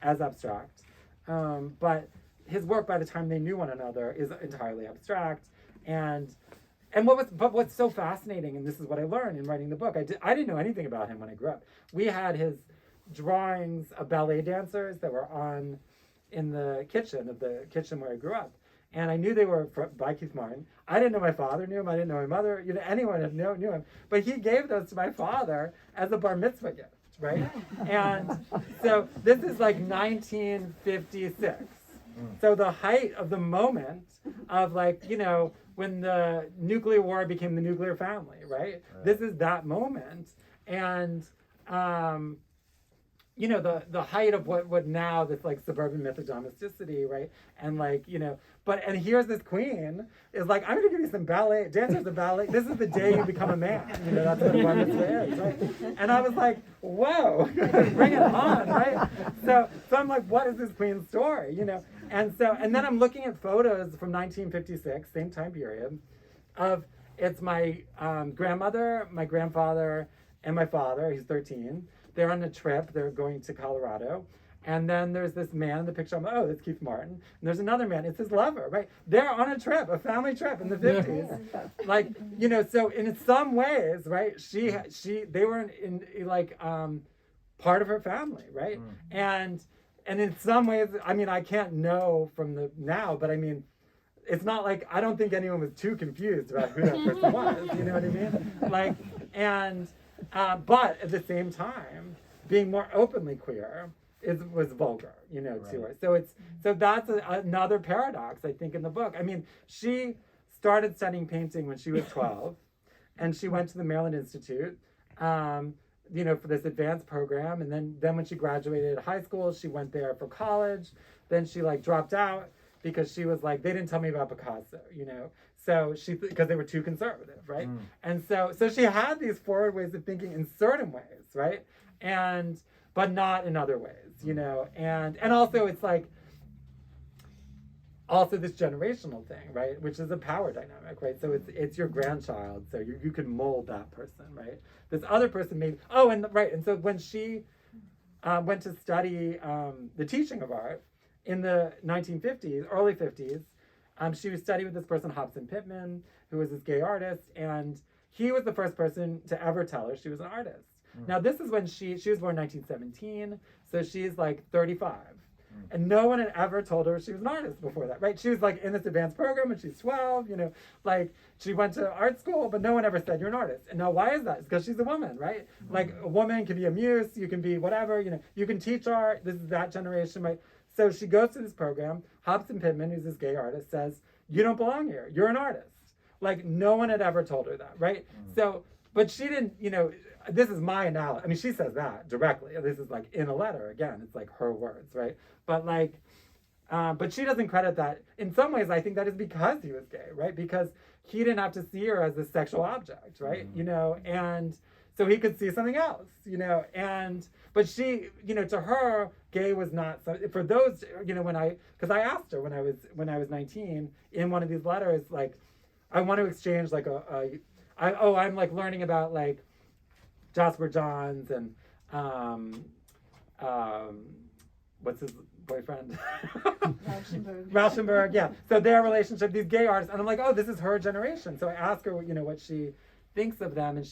as abstract, but his work by the time they knew one another is entirely abstract. And what's so fascinating, and this is what I learned in writing the book, I didn't know anything about him when I grew up. We had his drawings of ballet dancers that were in the kitchen where I grew up. And I knew they were by Keith Martin. I didn't know my father knew him. I didn't know my mother. Anyone knew him. But he gave those to my father as a bar mitzvah gift, right? And so this is like 1956. So the height of the moment of when the nuclear war became the nuclear family, right? This is that moment. And the height of what now this like suburban myth of domesticity, right? And and here's this queen is like, I'm gonna give you some ballet dancers of ballet. This is the day you become a man. That's what a bar mitzvah is, right? And I was like, whoa, bring it on, right? So I'm like, what is this queen's story, And then I'm looking at photos from 1956, same time period, it's my grandmother, my grandfather, and my father. He's 13. They're on a trip. They're going to Colorado. And then there's this man in the picture. I'm like, oh, that's Keith Martin. And there's another man. It's his lover, right? They're on a trip, a family trip in the 50s. So in some ways, right, they were in part of her family, right? And in some ways, I can't know from the now, but it's not like, I don't think anyone was too confused about who that person was. You know what I mean? But at the same time, being more openly queer was vulgar, to her. So that's another paradox, I think, in the book. She started studying painting when she was 12, and she went to the Maryland Institute, for this advanced program. And then when she graduated high school, she went there for college. Then she dropped out because she was like, they didn't tell me about Picasso, So because they were too conservative, right? And so she had these forward ways of thinking in certain ways, right? But not in other ways, And also it's also this generational thing, right? Which is a power dynamic, right? So it's your grandchild, so you can mold that person, right? This other person maybe. Oh, and so when she went to study the teaching of art in the 1950s, early 50s. She was studying with this person, Hobson Pittman, who was this gay artist, and he was the first person to ever tell her she was an artist. Now, this is when she was born in 1917, so she's 35. And no one had ever told her she was an artist before that, right? She was like in this advanced program and she's 12, like she went to art school, but no one ever said you're an artist. And now why is that? It's because she's a woman, right? Like a woman can be a muse, you can be whatever, you can teach art. This is that generation, right? So she goes to this program. Hobson Pittman, who's this gay artist, says, you don't belong here. You're an artist. Like no one had ever told her that, right? So, but she didn't, this is my analogy. I mean, she says that directly. This is like in a letter. Again, it's like her words, right? But like, but she doesn't credit that. In some ways, I think that is because he was gay, right? Because he didn't have to see her as a sexual object, right? And so he could see something else, but she, to her, gay was not, so for those, because I asked her when I was 19 in one of these letters, like, I want to exchange like I'm like learning about like Jasper Johns and what's his boyfriend? Rauschenberg, yeah. So their relationship, these gay artists, and I'm like, oh, this is her generation. So I ask her, what she thinks of them, and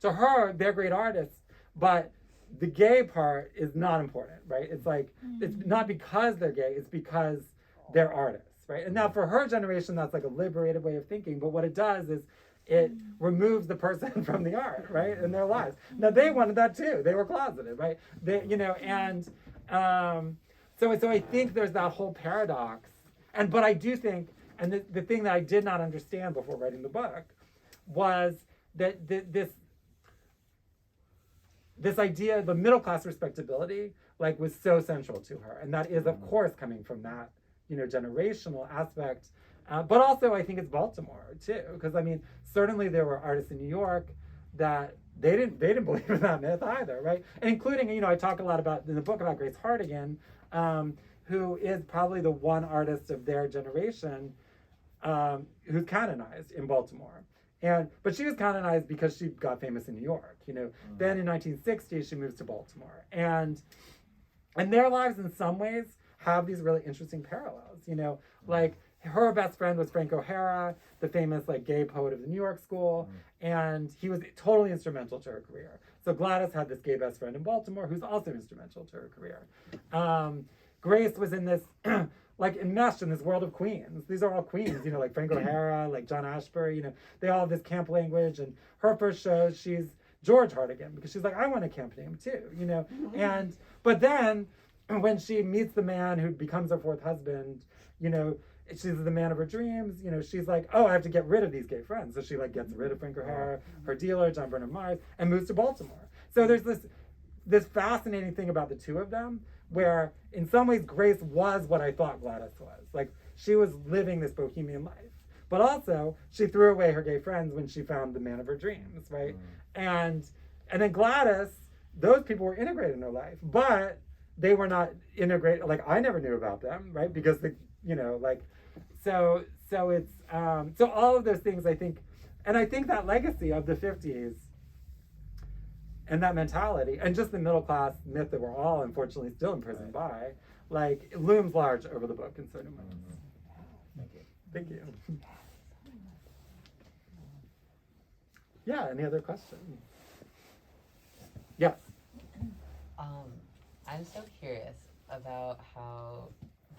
to her, they're great artists, but the gay part is not important, right? It's like, it's not because they're gay, it's because they're artists. Right? And now for her generation, that's like a liberated way of thinking. But what it does is it removes the person from the art, right? In their lives. Now they wanted that too. They were closeted, right? And so I think there's that whole paradox. But I do think, and the thing that I did not understand before writing the book was that this idea, the middle class respectability, like was so central to her. And that is, of course, coming from that generational aspect, but also I think it's Baltimore too, because I mean certainly there were artists in New York that they didn't believe in that myth either, right? And including I talk a lot about in the book about Grace Hardigan, who is probably the one artist of their generation who's canonized in Baltimore, but she was canonized because she got famous in New York, Then in 1960 she moves to Baltimore, and their lives in some ways have these really interesting parallels, like her best friend was Frank O'Hara, the famous like gay poet of the New York School, and he was totally instrumental to her career. So Gladys had this gay best friend in Baltimore who's also instrumental to her career. Grace was in this, like enmeshed in this world of queens. These are all queens, like Frank O'Hara, like John Ashbery, they all have this camp language, and her first show, she's George Hardigan, because she's like, I want a camp name too, but then, when she meets the man who becomes her fourth husband, she's the man of her dreams, she's like, oh, I have to get rid of these gay friends. So she like gets rid of Frank O'Hara, her dealer, John Bernard Myers, and moves to Baltimore. So there's this fascinating thing about the two of them, where in some ways Grace was what I thought Gladys was. Like she was living this bohemian life, but also she threw away her gay friends when she found the man of her dreams, right? And then Gladys, those people were integrated in her life, but they were not integrated. Like I never knew about them, right? Because so it's so all of those things I think, and I think that legacy of the 50s and that mentality and just the middle class myth that we're all unfortunately still imprisoned by, like it looms large over the book in certain ways. Thank you. Yeah. Any other questions? Yes. I'm so curious about how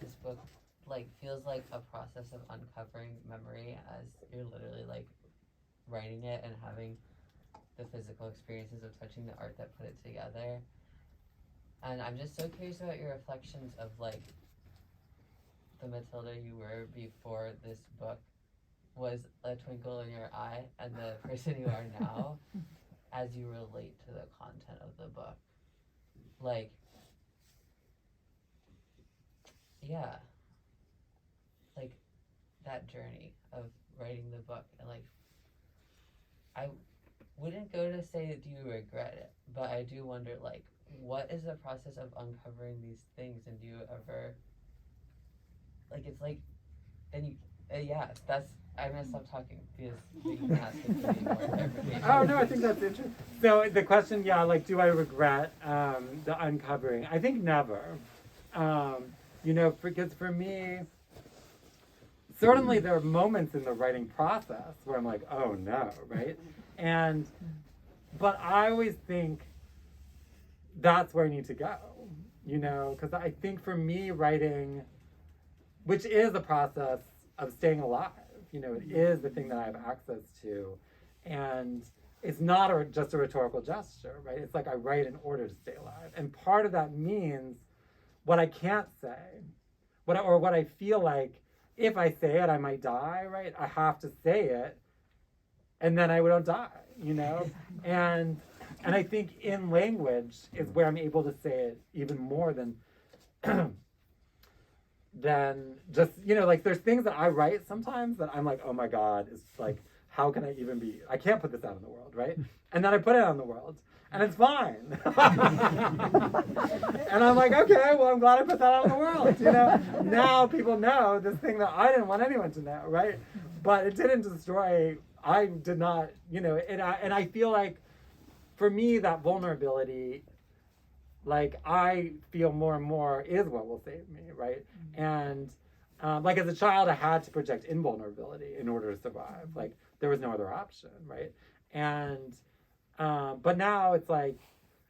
this book feels like a process of uncovering memory as you're literally writing it and having the physical experiences of touching the art that put it together. And I'm just so curious about your reflections of the Mattilda you were before this book was a twinkle in your eye, and the person you are now as you relate to the content of the book. Yeah, that journey of writing the book, and I wouldn't go to say do you regret it, but I do wonder what is the process of uncovering these things, and do you ever and you that's I'm gonna stop talking because you can ask if you need more clarification. Oh no, I think that's interesting. So the question, do I regret the uncovering? I think never. Because for me, certainly there are moments in the writing process where I'm like, oh no, right? But I always think that's where I need to go. you know, because I think for me, writing, which is a process of staying alive, you know, it is the thing that I have access to, and it's not just a rhetorical gesture, right? It's like I write in order to stay alive, and part of that means what I can't say, what I feel like if I say it, I might die, right? I have to say it, and then I don't die, you know? And I think in language is where I'm able to say it even more than than just, you know, like there's things that I write sometimes that I'm like, oh my God, it's like, how can I even be, I can't put this out in the world, right? And then I put it out in the world, and it's fine. And I'm like, okay, well, I'm glad I put that out in the world, you know? Now people know this thing that I didn't want anyone to know, right? But it didn't destroy, I did not, you know, and I feel like, for me, that vulnerability, like, I feel more and more is what will save me, right? And like as a child, I had to project invulnerability in order to survive. Like, there was no other option, right? And but now it's like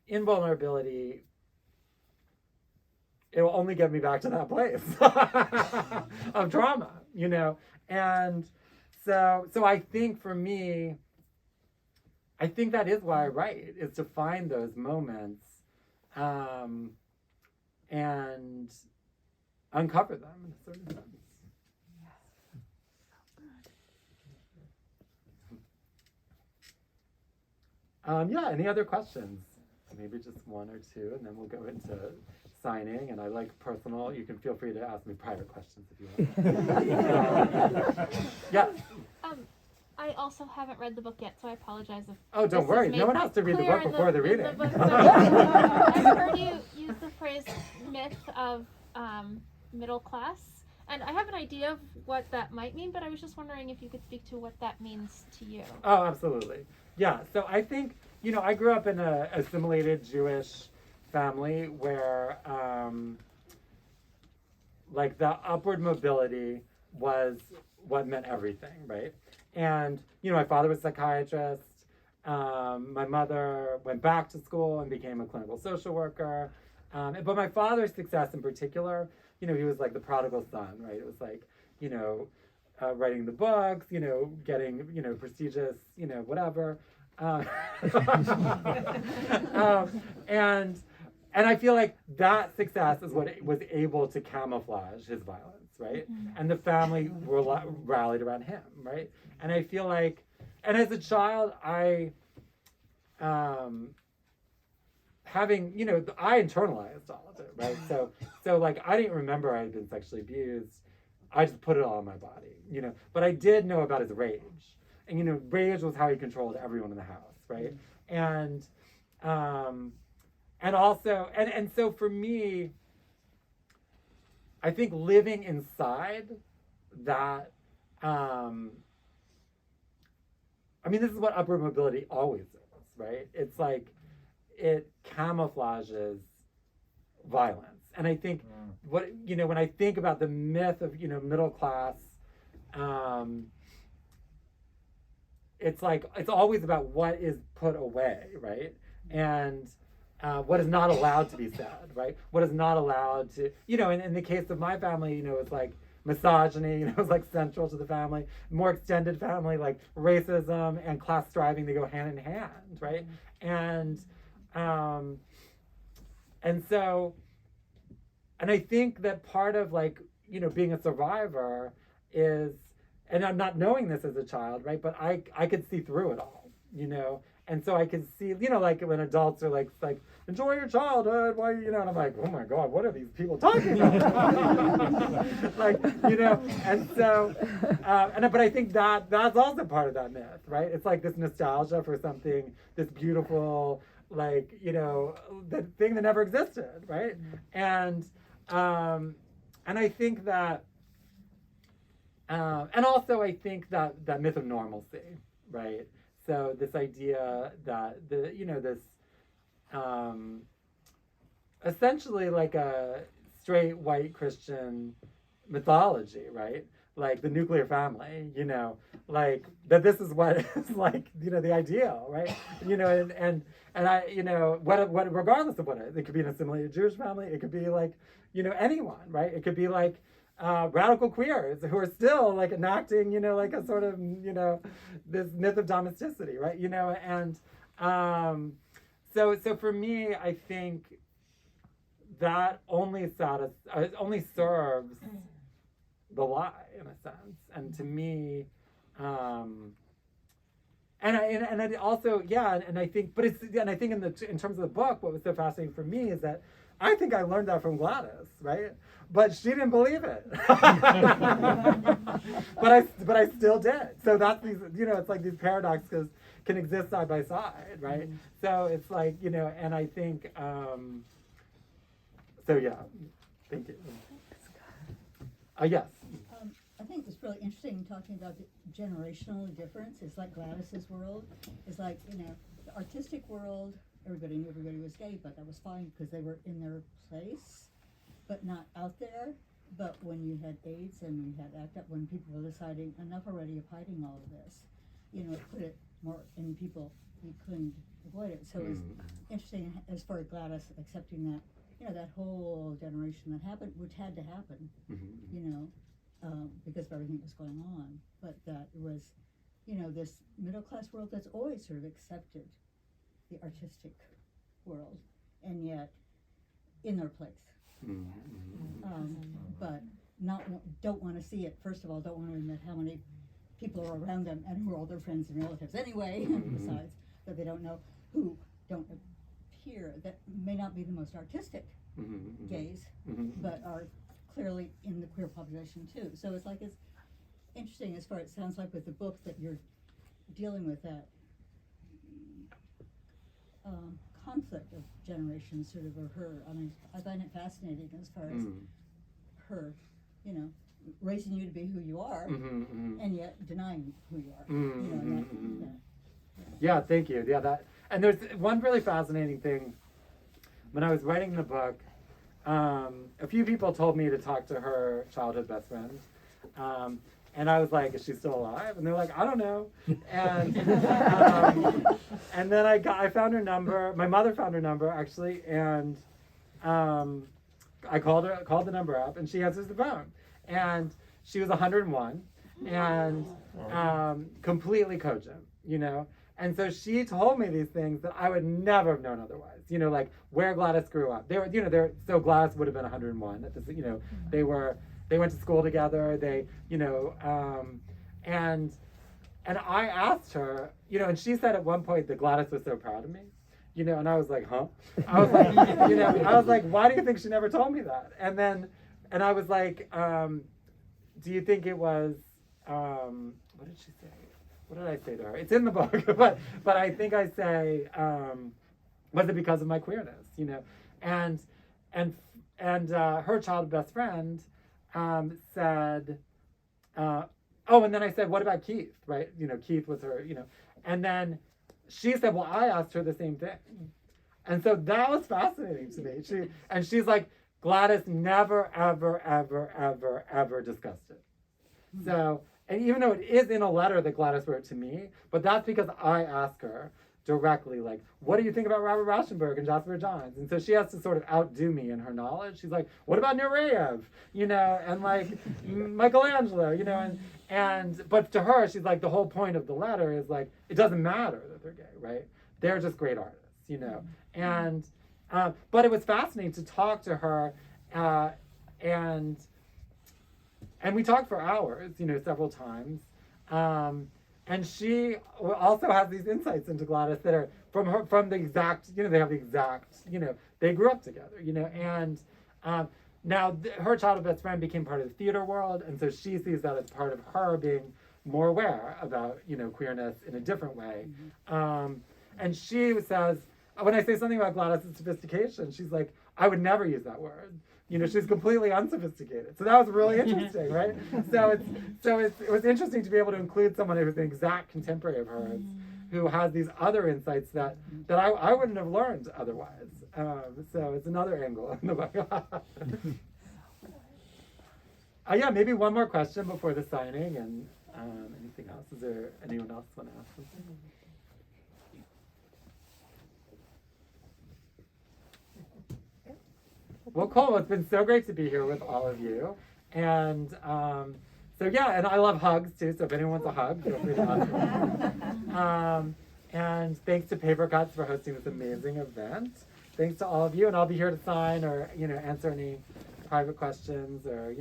invulnerability, it will only get me back to that place of trauma, you know? And so I think for me, I think that is why I write, is to find those moments and uncover them in a certain sense. Yeah, any other questions? Maybe just one or two, and then we'll go into signing. And I like personal, you can feel free to ask me private questions if you want. Yeah. I also haven't read the book yet, so I apologize if. Oh, don't worry. No one has to read the book before the reading. I've heard you use the phrase myth of middle class, and I have an idea of what that might mean, but I was just wondering if you could speak to what that means to you. Oh, absolutely. Yeah, so I think, you know, I grew up in a assimilated Jewish family where, like, the upward mobility was what meant everything, right? And, you know, my father was a psychiatrist. My mother went back to school and became a clinical social worker. But my father's success in particular, you know, he was like the prodigal son, right? It was like, you know, writing the books, you know, getting, you know, prestigious, you know, whatever. And I feel like that success is what was able to camouflage his violence, right? And the family were rallied around him, right? And I feel like, and as a child, I, having, you know, I internalized all of it, right? So like, I didn't remember I had been sexually abused. I just put it all on my body, you know? But I did know about his rage. And, you know, rage was how he controlled everyone in the house, right? And also, and so for me, I think living inside that, I mean, this is what upward mobility always is, right? It's like, it camouflages violence. And I think what, you know, when I think about the myth of, you know, middle class, it's like, it's always about what is put away, right? And what is not allowed to be said, right? What is not allowed to, you know, in the case of my family, you know, it's like misogyny, you know, it's like central to the family. More extended family, like racism and class striving, they go hand in hand, right? And so, and I think that part of, like, you know, being a survivor is, and I'm not knowing this as a child, right? But I could see through it all, you know? And so I could see, you know, like when adults are like, enjoy your childhood, why, you know, and I'm like, oh my God, what are these people talking about? Like, you know, and so, but I think that's also part of that myth, right? It's like this nostalgia for something, this beautiful, like, you know, the thing that never existed, right? And I think that, and also I think that myth of normalcy, right? So this idea that this essentially like a straight white Christian mythology, right? like the nuclear family, you know, like that this is what is like, you know, the ideal, right? You know, and I, you know, what regardless of what it could be an assimilated Jewish family, it could be like, you know, anyone, right? It could be like radical queers who are still like enacting, you know, like a sort of, you know, this myth of domesticity, right? You know, and so for me, I think that only serves the lie in a sense, and to me, and I also and I think, but it's and I think in terms of the book, what was so fascinating for me is that I think I learned that from Gladys, right? But she didn't believe it. but I still did. So that's these, you know, it's like these paradoxes can exist side by side, right? Mm-hmm. So it's like, you know, and I think, so yeah, thank you. Yes. I think it's really interesting talking about the generational difference. It's like Gladys's world. It's like, you know, the artistic world, everybody knew everybody was gay, but that was fine because they were in their place, but not out there. But when you had AIDS and you had ACT UP, when people were deciding enough already of hiding all of this, you know, it put it more in people, you couldn't avoid it. So it's interesting as far as Gladys accepting that, you know, that whole generation that happened, which had to happen, you know, because of everything that was going on. But that it was, you know, this middle class world that's always sort of accepted the artistic world, and yet in their place. But don't want to see it. First of all, don't want to admit how many people are around them and who are all their friends and relatives anyway, besides, that they don't know, who don't appear, that may not be the most artistic gays, but are clearly in the queer population too. So it's like, it's interesting as far as it sounds like with the book that you're dealing with that conflict of generations, sort of, or her. I mean, I find it fascinating as far as her, you know, raising you to be who you are, and yet denying who you are. You know, Yeah, thank you. Yeah, that, and there's one really fascinating thing. When I was writing the book, a few people told me to talk to her childhood best friend. And I was like, is she still alive? And they're like, I don't know. And and then I found her number. My mother found her number, actually, and I called the number up, and she answers the phone. And she was 101 and completely cogent, you know. And so she told me these things that I would never have known otherwise. You know, like where Gladys grew up. They were, you know, so Gladys would have been 101 at this, you know, they went to school together, they, you know, and I asked her, you know, and she said at one point that Gladys was so proud of me, you know, and I was like, huh? I was like, you know, I was like, why do you think she never told me that? And I was like, do you think it was, what did she say? What did I say to her? It's in the book, but I think I say, was it because of my queerness, you know? And her childhood best friend said, oh, and then I said, what about Keith, right? You know, Keith was her, you know, and then she said, well, I asked her the same thing. And so that was fascinating to me. She's like, Gladys never, ever, ever, ever, ever discussed it. So, and even though it is in a letter that Gladys wrote to me, but that's because I asked her directly, like, what do you think about Robert Rauschenberg and Jasper Johns? And so she has to sort of outdo me in her knowledge. She's like, what about Nureyev? You know, and like Michelangelo, you know, but to her, she's like, the whole point of the letter is like, it doesn't matter that they're gay, right? They're just great artists, you know. And, but it was fascinating to talk to her, and we talked for hours, you know, several times. And she also has these insights into Gladys that are from the exact, you know, they have the exact, you know, they grew up together, you know, and now her childhood best friend became part of the theater world, and so she sees that as part of her being more aware about, you know, queerness in a different way. And she says, when I say something about Gladys' sophistication, she's like, I would never use that word. You know, she's completely unsophisticated. So that was really interesting, right? It was interesting to be able to include someone who's an exact contemporary of hers, who has these other insights that I wouldn't have learned otherwise. So it's another angle in the book. Yeah, maybe one more question before the signing, and anything else? Is there anyone else want to ask something? Well, cool. It's been so great to be here with all of you. And so, yeah, and I love hugs, too. So if anyone wants a hug, feel free to ask me. And thanks to Papercuts for hosting this amazing event. Thanks to all of you. And I'll be here to sign or, answer any private questions or,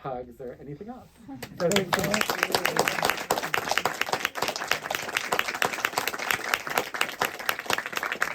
hugs or anything else. So thanks so much.